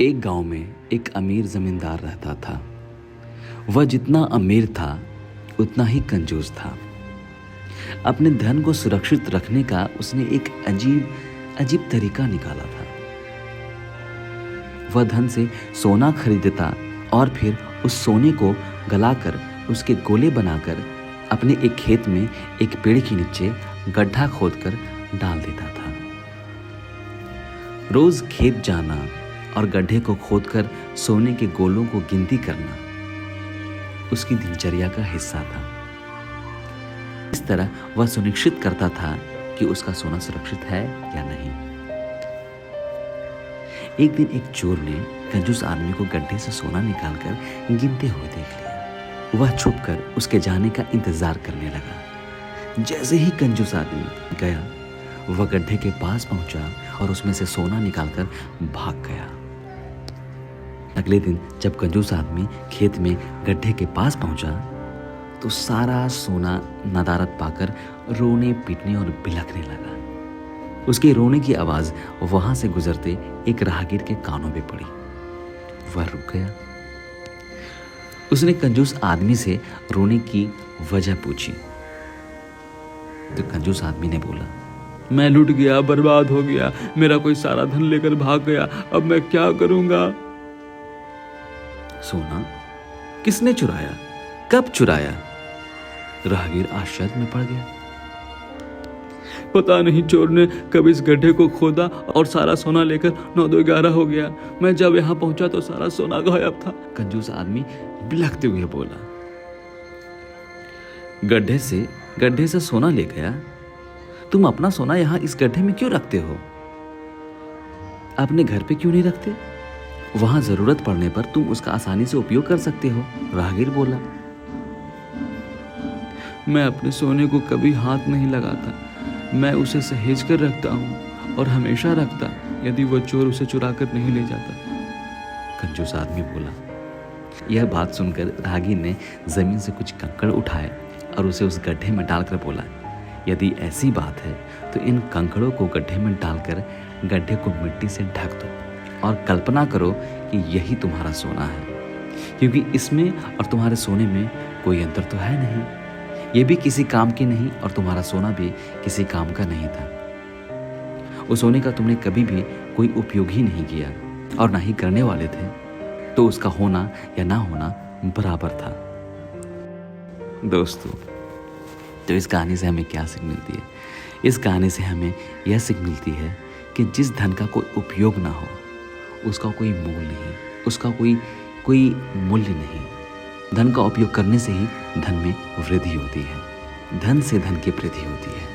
एक गांव में एक अमीर जमींदार रहता था। वह जितना अमीर था उतना ही कंजूस था। अपने धन को सुरक्षित रखने का उसने एक अजीब तरीका निकाला था। वह धन से सोना खरीदता और फिर उस सोने को गलाकर उसके गोले बनाकर अपने एक खेत में एक पेड़ के नीचे गड्ढा खोदकर डाल देता था। रोज खेत जाना और गड्ढे को खोदकर सोने के गोलों को गिनती करना उसकी दिनचर्या का हिस्सा था। इस तरह वह सुनिश्चित करता था कि उसका सोना सुरक्षित है या नहीं। एक दिन एक चोर ने कंजूस आदमी को गड्ढे से सोना निकालकर गिनते हुए देख लिया। वह छुपकर उसके जाने का इंतजार करने लगा। जैसे ही कंजूस आदमी गया, वह गड्ढे के पास पहुंचा और उसमें से सोना निकालकर भाग गया। अगले दिन जब कंजूस आदमी खेत में गड्ढे के पास पहुंचा तो सारा सोना नदारद पाकर रोने पीटने और बिलखने लगा। उसके रोने की आवाज वहां से गुजरते एक राहगीर के कानों में पड़ी। वह रुक गया। उसने कंजूस आदमी से रोने की वजह पूछी तो कंजूस आदमी ने बोला, मैं लुट गया, बर्बाद हो गया, मेरा कोई सारा धन लेकर भाग गया, अब मैं क्या करूंगा? सोना किसने चुराया? कब चुराया? राहगीर आश्चर्य में पड़ गया। पता नहीं, चोर ने कब इस गड्ढे को खोदा और सारा सोना लेकर 9-2-11 हो गया। मैं जब यहाँ पहुंचा तो सारा सोना गायब था। कंजूस आदमी बिलखते हुए बोला, गड्ढे से सोना ले गया? तुम अपना सोना यहाँ इस गड्ढे में क्यों रखते हो? अपने घर पे क्यों नहीं रखते? वहां जरूरत पड़ने पर तुम उसका आसानी से उपयोग कर सकते हो। राहगीर बोला, मैं अपने सोने को कभी हाथ नहीं लगाता। मैं उसे सहेज कर रखता हूँ और हमेशा रखता, यदि वह चोर उसे चुरा कर नहीं ले जाता। कंजूस आदमी बोला। यह बात सुनकर राहगीर ने जमीन से कुछ कंकड़ उठाए और उसे उस गड्ढे में डालकर बोला, यदि ऐसी बात है तो इन कंकड़ों को गड्ढे में डालकर गड्ढे को मिट्टी से ढक दो और कल्पना करो कि यही तुम्हारा सोना है, क्योंकि इसमें और तुम्हारे सोने में कोई अंतर तो है नहीं। ये भी किसी काम की नहीं और तुम्हारा सोना भी किसी काम का नहीं था। उस सोने का तुमने कभी भी कोई उपयोग ही नहीं किया और ना ही करने वाले थे, तो उसका होना या ना होना बराबर था। दोस्तों, तो इस कहानी से हमें क्या सीख मिलती है? इस कहानी से हमें यह सीख मिलती है कि जिस धन का कोई उपयोग ना हो उसका कोई मोल नहीं, उसका कोई मूल्य नहीं। धन का उपयोग करने से ही धन में वृद्धि होती है। धन से धन की वृद्धि होती है।